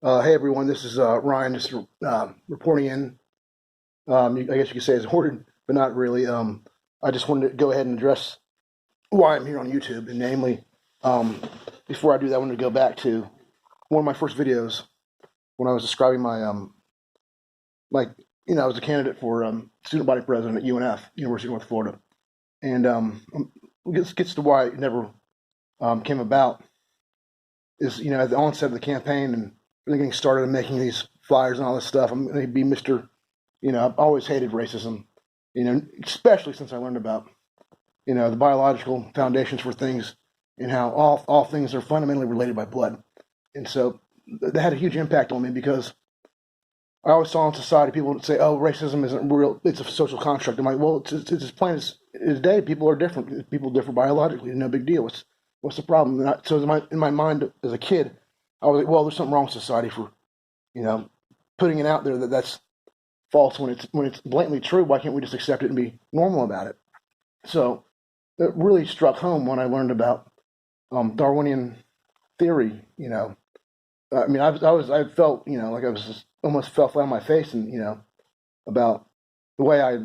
Hey everyone, this is Ryan, just reporting in. I guess you could say it's ordered, but not really. I just wanted to go ahead and address why I'm here on YouTube, and namely, um, before I do that, I wanted to go back to one of my first videos when I was describing like I was a candidate for student body president at UNF, University of North Florida, and gets to why it never came about is at the onset of the campaign and really getting started and making these flyers and all this stuff. I'm going to be Mr. I've always hated racism, especially since I learned about, the biological foundations for things and how all things are fundamentally related by blood. And so that had a huge impact on me because I always saw in society people would say, oh, racism isn't real, it's a social construct. I'm like, well, it's as plain as day. People are different. People differ biologically. No big deal. What's the problem? So in my mind as a kid, I was like, well, there's something wrong with society for, you know, putting it out there that's false when it's blatantly true. Why can't we just accept it and be normal about it? So it really struck home when I learned about Darwinian theory. I mean, I felt like I was just almost fell flat on my face, and about the way I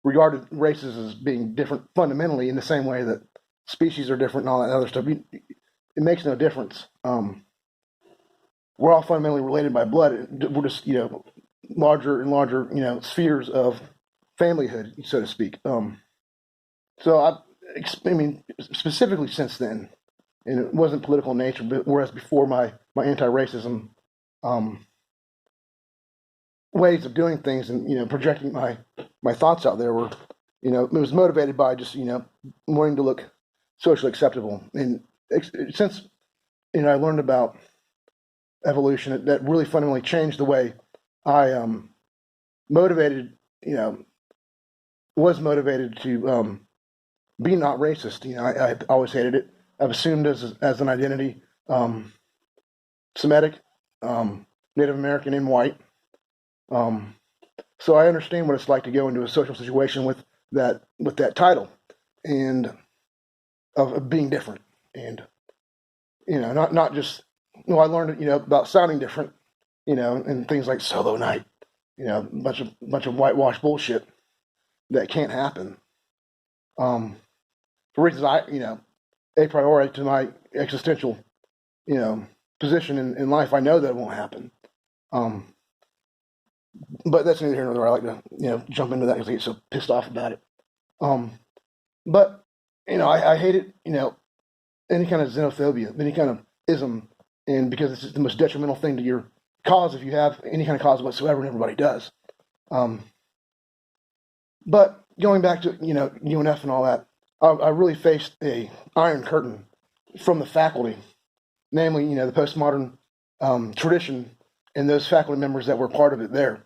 regarded races as being different fundamentally in the same way that species are different and all that other stuff. It makes no difference. We're all fundamentally related by blood. We're just larger and larger spheres of familyhood, so to speak. So I mean, specifically since then, and it wasn't political in nature, but whereas before my anti-racism um, ways of doing things and projecting my thoughts out there were it was motivated by just wanting to look socially acceptable. And since I learned about evolution, that really fundamentally changed the way I motivated you know was motivated to be not racist. I always hated it. I've assumed as an identity Semitic, Native American, and white. Um, so I understand what it's like to go into a social situation with that title and of being different, and not just I learned about sounding different, and things like solo night, bunch of whitewash bullshit that can't happen. Um, for reasons a priori to my existential you know position in life, I know that it won't happen. Um, but that's neither here nor there. I like to jump into that because I get so pissed off about it. Um, but I hate it. Any kind of xenophobia, any kind of ism, and because it's just the most detrimental thing to your cause if you have any kind of cause whatsoever, and everybody does. Um, but going back to UNF and all that, I really faced a iron curtain from the faculty, namely the postmodern tradition and those faculty members that were part of it there.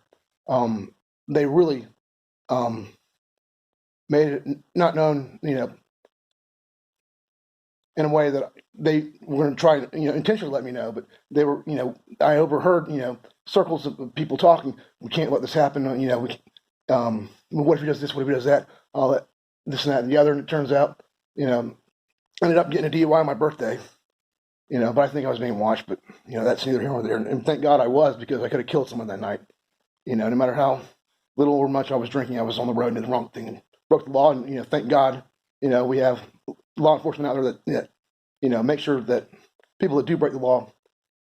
They really um, made it not known, in a way that they were going to try to, intentionally let me know, but they were, I overheard, circles of people talking. We can't let this happen. What if he does this? What if he does that? All that, this and that and the other. And it turns out, I ended up getting a DUI on my birthday. But I think I was being watched. But that's neither here nor there. And thank God I was, because I could have killed someone that night. No matter how little or much I was drinking, I was on the road and did the wrong thing and broke the law. And thank God, we have law enforcement out there that make sure that people that do break the law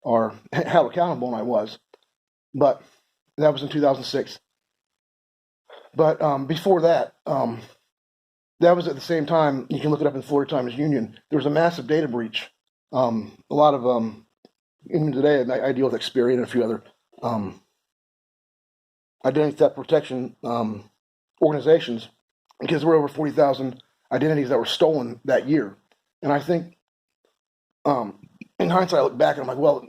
are held accountable, and I was. But that was in 2006. But before that, that was at the same time. You can look it up in Florida Times Union. There was a massive data breach. A lot of even today, I deal with Experian and a few other identity theft protection organizations, because there were over 40,000 identities that were stolen that year. And I think, in hindsight, I look back and I'm like, well,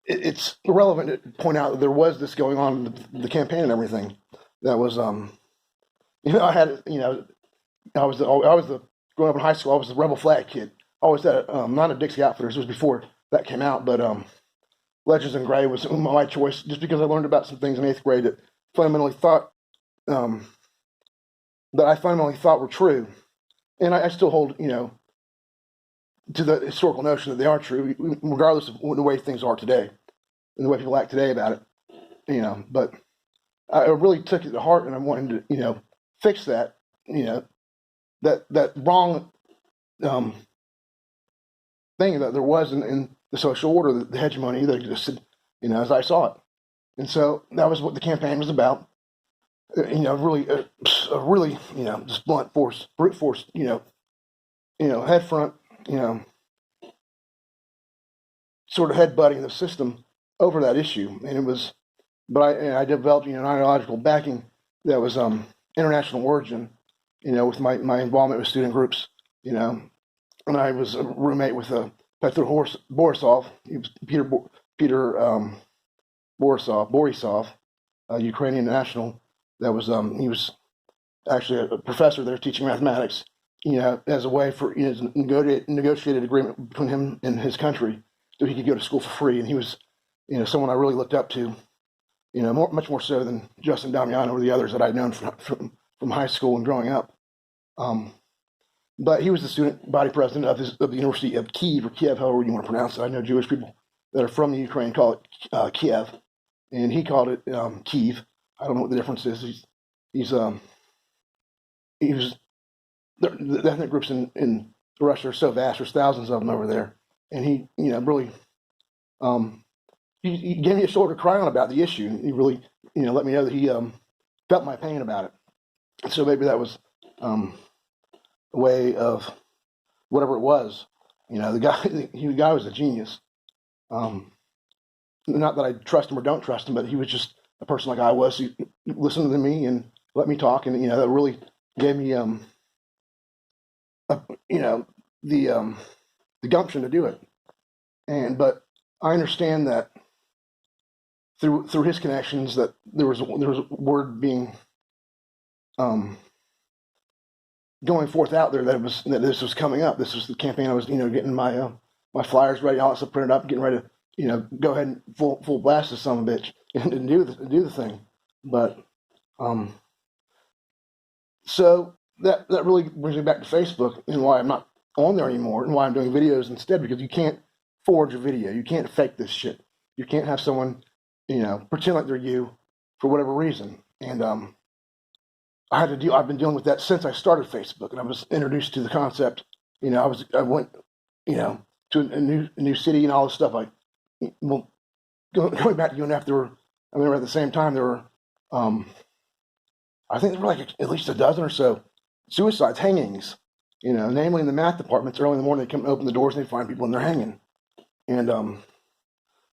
it's irrelevant to point out that there was this going on in the campaign and everything. That was, I had, I was the growing up in high school. I was the rebel flag kid. I always had not a Dixie Outfitters. It was before that came out, but Legends in Gray was my choice, just because I learned about some things in eighth grade that fundamentally thought um, that I fundamentally thought were true, and I still hold to the historical notion that they are true, regardless of the way things are today and the way people act today about it. But I really took it to heart, and I wanted to, fix that, that wrong um, thing that there was in the social order, the hegemony that existed, as I saw it. And so that was what the campaign was about. Really, really, just blunt force, brute force, head front, sort of headbutting the system over that issue. And it was, but I developed, an ideological backing that was international origin, with my involvement with student groups, and I was a roommate with Petr Borisov. He was Peter Borisov, a Ukrainian national. That was he was actually a professor there teaching mathematics. As a way for negotiated agreement between him and his country, so he could go to school for free. And he was, someone I really looked up to. Much more so than Justin Damiano or the others that I'd known from high school and growing up. But he was the student body president of the University of Kiev, or Kiev, however you want to pronounce it. I know Jewish people that are from the Ukraine call it Kiev, and he called it Kiev. I don't know what the difference is. He was the ethnic groups in Russia are so vast. There's thousands of them over there, and he, really, he gave me a shoulder to cry on about the issue. He really, let me know that he felt my pain about it. So maybe that was a way of whatever it was. The guy was a genius. Not that I trust him or don't trust him, but he was just a person like I was. He listened to me and let me talk, and that really gave me the gumption to do it. But I understand that through his connections that there was word being going forth out there that this was coming up. This was the campaign. I was getting my flyers ready, all that stuff printed up, getting ready to go ahead and full blast this son of a bitch and do the thing. But so that really brings me back to Facebook and why I'm not on there anymore and why I'm doing videos instead, because you can't forge a video. You can't fake this shit. You can't have someone, pretend like they're you for whatever reason. And I've been dealing with that since I started Facebook, and I was introduced to the concept. I went, to a new city and all this stuff. Going back to UNF, I remember at the same time there were, I think there were like at least a dozen or so suicides, hangings, namely in the math departments. Early in the morning, they come and open the doors and they find people and they're hanging. And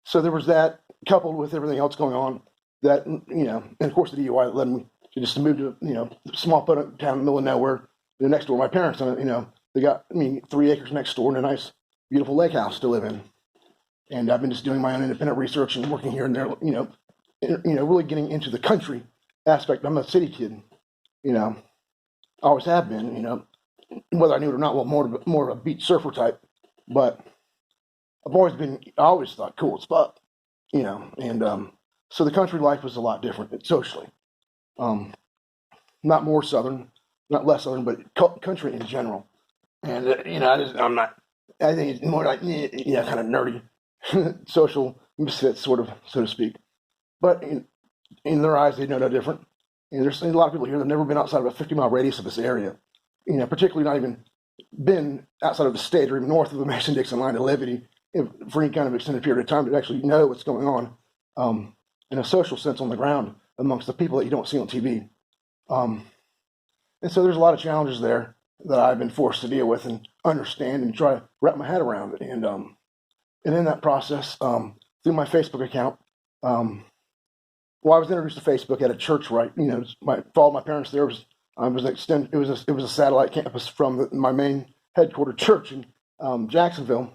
so there was that, coupled with everything else going on, that, and of course the DUI that led me to just move to, a small town in the middle of nowhere, next door. My parents, they got, 3 acres next door and a nice, beautiful lake house to live in. And I've been just doing my own independent research and working here and there, really getting into the country aspect. I'm a city kid, I always have been, whether I knew it or not. Well, more of a beach surfer type, but I always thought cool as fuck, and so the country life was a lot different socially. Not more southern, not less southern, but country in general. And I think it's more like kind of nerdy, social misfits, sort of, so to speak. But in their eyes, they know no different. And there's a lot of people here that have never been outside of a 50-mile radius of this area. Particularly not even been outside of the state or even north of the Mason-Dixon line to live for any kind of extended period of time to actually know what's going on in a social sense on the ground amongst the people that you don't see on TV. And so there's a lot of challenges there that I've been forced to deal with and understand and try to wrap my head around. And in that process, through my Facebook account, I was introduced to Facebook at a church, right? Followed my parents there. It was a satellite campus from my main headquarter church in Jacksonville.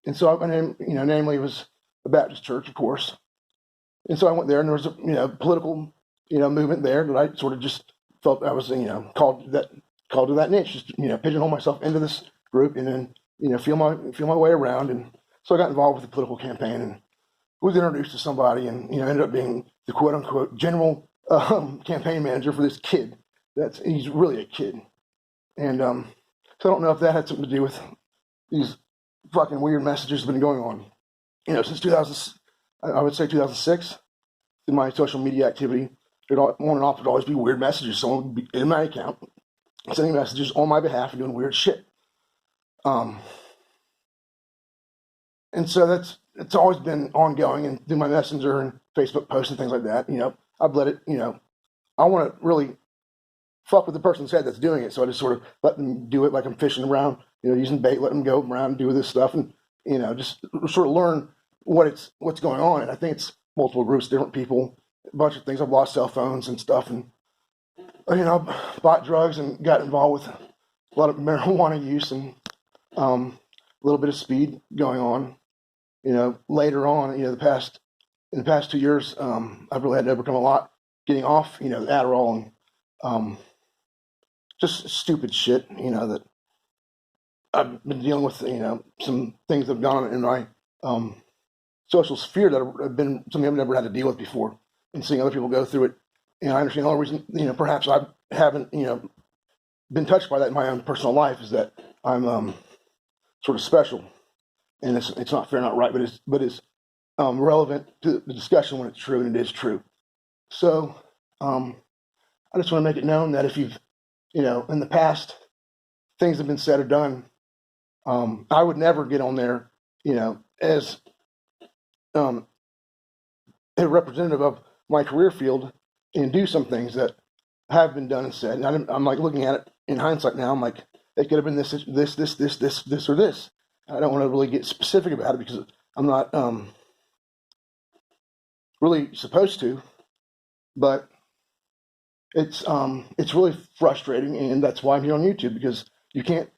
And so namely it was a Baptist church, of course. And so I went there, and there was a political movement there that I sort of just felt I was called to that niche, just pigeonhole myself into this group, and then feel my way around. And so I got involved with the political campaign and was introduced to somebody, and ended up being the quote unquote general campaign manager for this kid. He's really a kid, and so I don't know if that had something to do with these fucking weird messages have been going on, since 2000. I would say 2006. In my social media activity, on and off would always be weird messages. Someone would be in my account sending messages on my behalf and doing weird shit. And so it's always been ongoing, and through my messenger and Facebook posts and things like that. I've let it. I want to really fuck with the person's head that's doing it, so I just sort of let them do it, like I'm fishing around, using bait, let them go around and do this stuff, and just sort of learn what's going on. And I think it's multiple groups, different people, a bunch of things. I've lost cell phones and stuff, and bought drugs and got involved with a lot of marijuana use and a little bit of speed going on. Later on, in the past 2 years, I've really had to overcome a lot getting off, Adderall and just stupid shit, that I've been dealing with, some things that have gone on in my social sphere that have been something I've never had to deal with before, and seeing other people go through it. And I understand the only reason, perhaps I haven't, been touched by that in my own personal life is that I'm sort of special, and it's not fair, not right, but it's relevant to the discussion when it's true, and it is true. So I just want to make it known that if you've, in the past, things have been said or done, I would never get on there, as a representative of my career field and do some things that have been done and said. And I'm like looking at it in hindsight now. I'm like, it could have been this, or this. I don't want to really get specific about it because I'm not really supposed to, but it's really frustrating, and that's why I'm here on YouTube, because you can't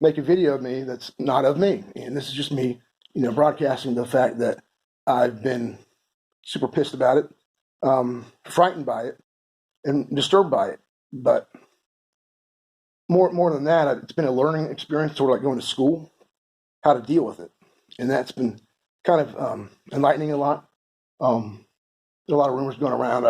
make a video of me that's not of me, and this is just me, broadcasting the fact that I've been super pissed about it, frightened by it, and disturbed by it. But more than that, it's been a learning experience, sort of like going to school, how to deal with it, and that's been kind of enlightening a lot. There's a lot of rumors going around.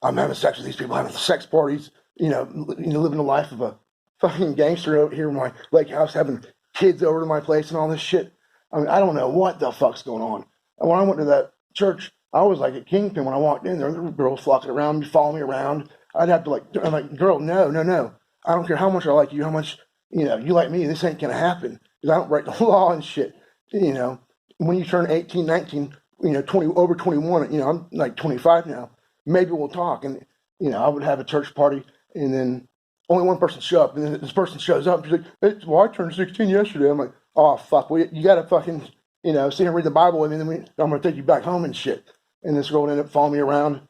I'm having sex with these people, having sex parties. Living the life of a fucking gangster out here in my lake house, having kids over to my place and all this shit. I mean, I don't know what the fuck's going on. And when I went to that church, I was like a kingpin when I walked in there. There were girls flocking around me, following me around. I'd have to I'm like, girl, no. I don't care how much I like you, how much, you like me. This ain't going to happen because I don't break the law and shit. When you turn 18, 19, 20, over 21, I'm like 25 now. Maybe we'll talk. And, I would have a church party, and then only one person show up, and then this person shows up. She's like, hey, well, I turned 16 yesterday. I'm like, oh, fuck. Well, you got to fucking, sit here and read the Bible with me, and then I'm going to take you back home and shit. And this girl would end up following me around,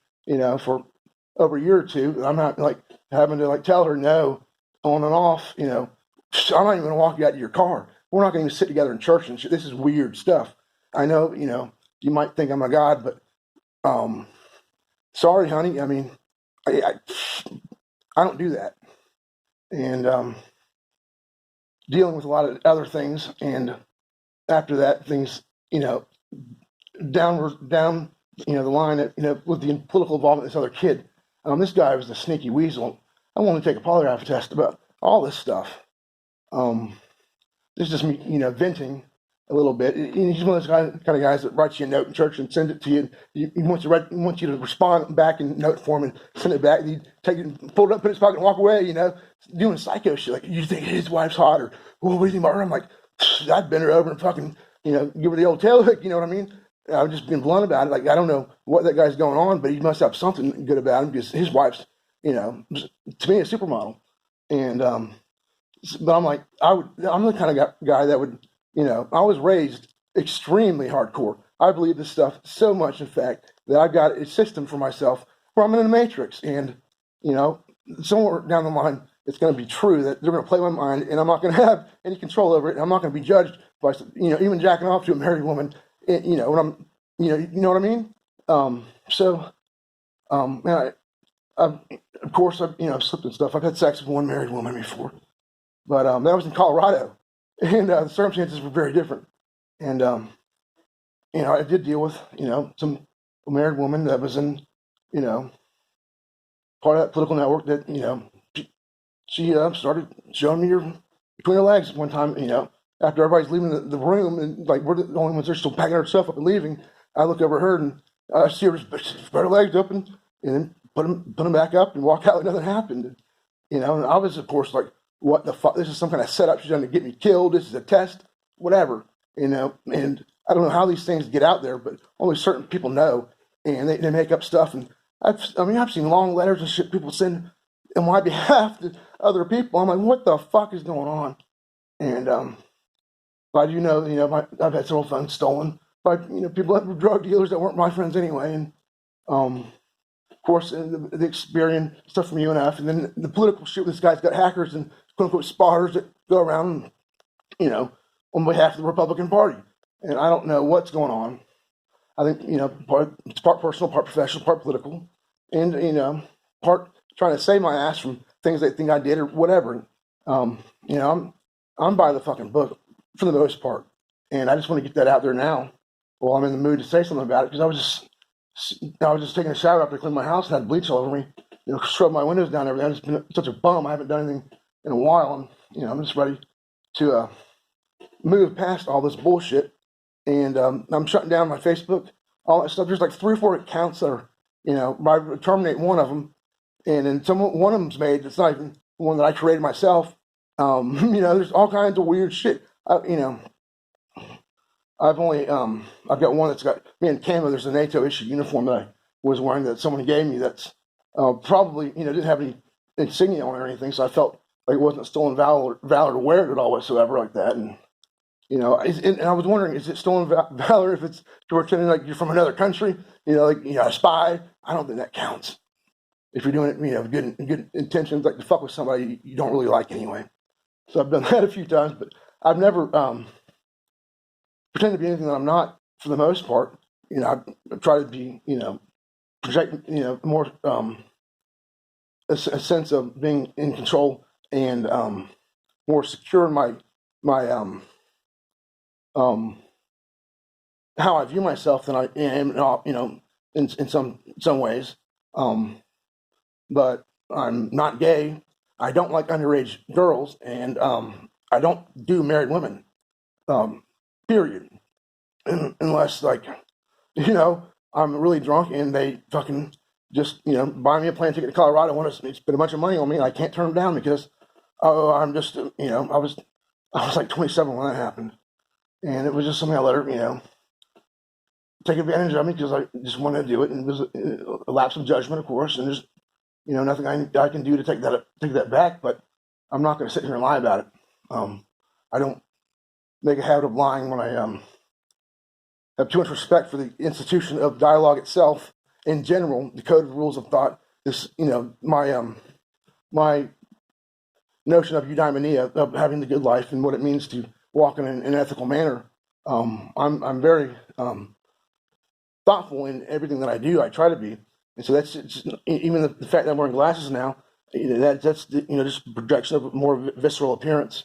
for over a year or two. And I'm not like having to tell her no on and off, I'm not even going to walk you out to your car. We're not going to sit together in church and shit. This is weird stuff. I know, you might think I'm a god, but sorry, honey. I mean, I don't do that. And dealing with a lot of other things, and after that, things, down the line, with the political involvement of this other kid. This guy was a sneaky weasel. I want to take a polygraph test about all this stuff. This is just me, venting a little bit. And he's one of those kind of guys that writes you a note in church and sends it to you. He wants you to respond back in note form and send it back. And he'd take it, pull it up, put it in his pocket, and walk away. Doing psycho shit. Like, you think his wife's hot, or well, what do you think about her? I'm like, I'd bend her over and fucking, give her the old tail hook. You know what I mean? I've just been blunt about it. Like, I don't know what that guy's going on, but he must have something good about him, because his wife's, to me, a supermodel. And but I'm like, I'm the kind of guy that would, I was raised extremely hardcore. I believe this stuff so much, in fact, that I've got a system for myself where I'm in a matrix. And, somewhere down the line, it's going to be true that they're going to play my mind, and I'm not going to have any control over it. And I'm not going to be judged by, even jacking off to a married woman, when I'm, you know what I mean? Of course, I've slipped and stuff. I've had sex with one married woman before, but that was in Colorado, and the circumstances were very different. And I did deal with some married woman that was in part of that political network that she started showing me her between her legs one time, after everybody's leaving the room, and like we're the only ones that are still packing our stuff up and leaving. I look over her and I see her spread her legs open and then put them back up and walk out like nothing happened. And I was, of course, like, what the fuck? This is some kind of setup she's trying to get me killed. This is a test, whatever, And I don't know how these things get out there, but only certain people know, and they make up stuff. And I've seen long letters and shit people send on my behalf to other people. I'm like, what the fuck is going on? And I do know, I've had several phones stolen by people that were drug dealers that weren't my friends anyway, and of course, the Experian stuff from UNF, and then the political shit. This guy's got hackers and quote unquote spotters that go around, on behalf of the Republican Party. And I don't know what's going on. I think, it's part personal, part professional, part political, and, part trying to save my ass from things they think I did or whatever. I'm by the fucking book for the most part. And I just want to get that out there now. Well, I'm in the mood to say something about it because I was just taking a shower after I cleaned my house and had bleach all over me. Scrubbed my windows down and everything. I've just been such a bum. I haven't done anything in a while. And, I'm just ready to move past all this bullshit. And I'm shutting down my Facebook, all that stuff. There's like 3 or 4 accounts that are, I terminate one of them. And then one of them's made. It's not even one that I created myself. There's all kinds of weird shit. I've got one that's got me in camo. There's a NATO issue uniform that I was wearing that someone gave me that's probably, didn't have any insignia on it or anything. So I felt like it wasn't stolen valor to wear it at all whatsoever like that. And, and I was wondering, is it stolen valor if it's pretending like you're from another country, a spy? I don't think that counts. If you're doing it, with good intentions, like to fuck with somebody you don't really like anyway. So I've done that a few times, but I've never pretend to be anything that I'm not for the most part. I try to be, project, more a sense of being in control and more secure in my how I view myself than I am, in some ways. But I'm not gay. I don't like underage girls, and I don't do married women. Period. Unless, like, I'm really drunk and they fucking just, buy me a plane ticket to Colorado, want to spend a bunch of money on me, and I can't turn them down because, I'm just, I was like 27 when that happened. And it was just something I let her, take advantage of me because I just wanted to do it. And it was a lapse of judgment, of course, and there's, nothing I can do to take that back, but I'm not going to sit here and lie about it. I don't make a habit of lying when I have too much respect for the institution of dialogue itself. In general, the code of rules of thought is, my notion of eudaimonia, of having the good life and what it means to walk in an ethical manner. I'm very thoughtful in everything that I do. I try to be, and so that's even the fact that I'm wearing glasses now. That's just projection of a more visceral appearance.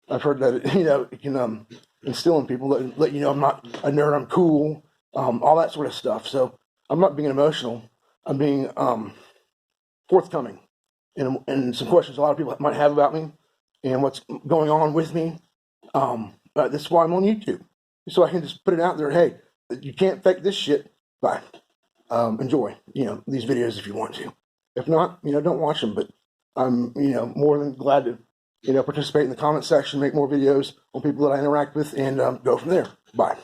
I've heard that it can instill in people, let you know I'm not a nerd, I'm cool, all that sort of stuff. So I'm not being emotional. I'm being forthcoming in some questions a lot of people might have about me and what's going on with me. That's why I'm on YouTube, so I can just put it out there. Hey, you can't fake this shit. Bye. Enjoy these videos if you want to. If not, don't watch them. But I'm more than glad to participate in the comment section, make more videos on people that I interact with, and go from there. Bye.